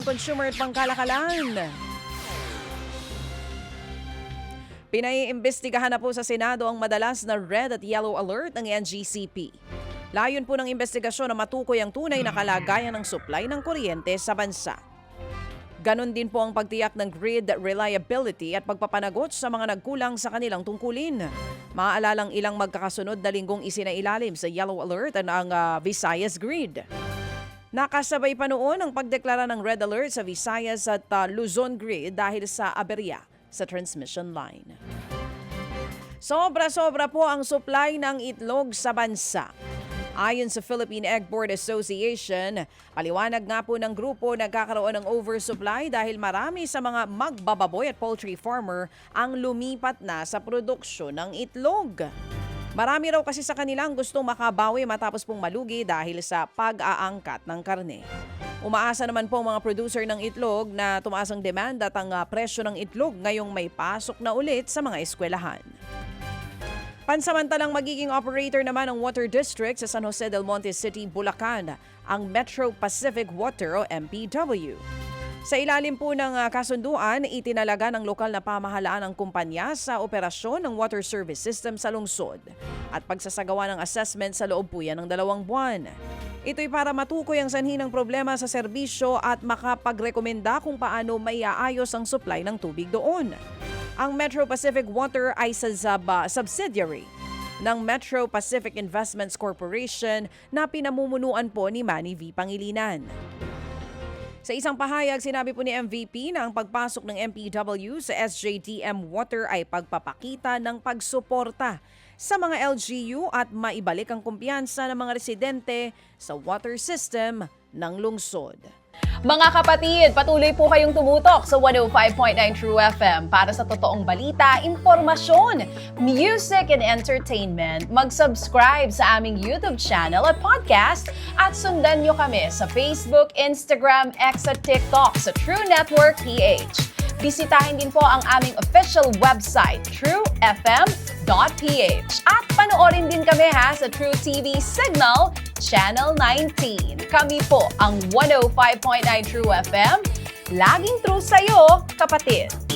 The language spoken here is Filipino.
consumer at pangkalakalan. Pinaiimbestigahan na po sa Senado ang madalas na red at yellow alert ng NGCP. Layon po ng investigasyon na matukoy ang tunay na kalagayan ng supply ng kuryente sa bansa. Ganon din po ang pagtiyak ng grid reliability at pagpapanagot sa mga nagkulang sa kanilang tungkulin. Maaalalang ilang magkakasunod na linggong isinailalim sa yellow alert ang Visayas grid. Nakasabay pa noon ang pagdeklara ng red alert sa Visayas at Luzon grid dahil sa aberya sa transmission line. Sobra-sobra po ang supply ng itlog sa bansa. Ayon sa Philippine Egg Board Association, paliwanag nga po ng grupo nagkakaroon ng oversupply dahil marami sa mga magbababoy at poultry farmer ang lumipat na sa produksyon ng itlog. Marami raw kasi sa kanilang gustong makabawi matapos pong malugi dahil sa pag-aangkat ng karne. Umaasa naman po ang mga producer ng itlog na tumaas ang demand at ang presyo ng itlog ngayong may pasok na ulit sa mga eskwelahan. Pansamantalang magiging operator naman ang Water District sa San Jose del Monte City, Bulacan, ang Metro Pacific Water o MPW. Sa ilalim po ng kasunduan, itinalaga ng lokal na pamahalaan ang kumpanya sa operasyon ng water service system sa lungsod at pagsasagawa ng assessment sa loob po yan ng 2 buwan. Ito'y para matukoy ang sanhi ng problema sa serbisyo at makapagrekomenda kung paano may aayos ang supply ng tubig doon. Ang Metro Pacific Water ay subsidiary ng Metro Pacific Investments Corporation na pinamumunuan po ni Manny V. Pangilinan. Sa isang pahayag, sinabi po ni MVP na ang pagpasok ng MPW sa SJDM Water ay pagpapakita ng pagsuporta sa mga LGU at maibalik ang kumpiyansa ng mga residente sa water system ng lungsod. Mga kapatid, patuloy po kayong tumutok sa 105.9 True FM para sa totoong balita, impormasyon, music and entertainment. Mag-subscribe sa aming YouTube channel at podcast at sundan nyo kami sa Facebook, Instagram, X at TikTok sa True Network PH. Bisitahin din po ang aming official website, truefm.ph. At panoorin din kami sa True TV Signal, Channel 19. Kami po ang 105.9 True FM. Laging true sa'yo, kapatid.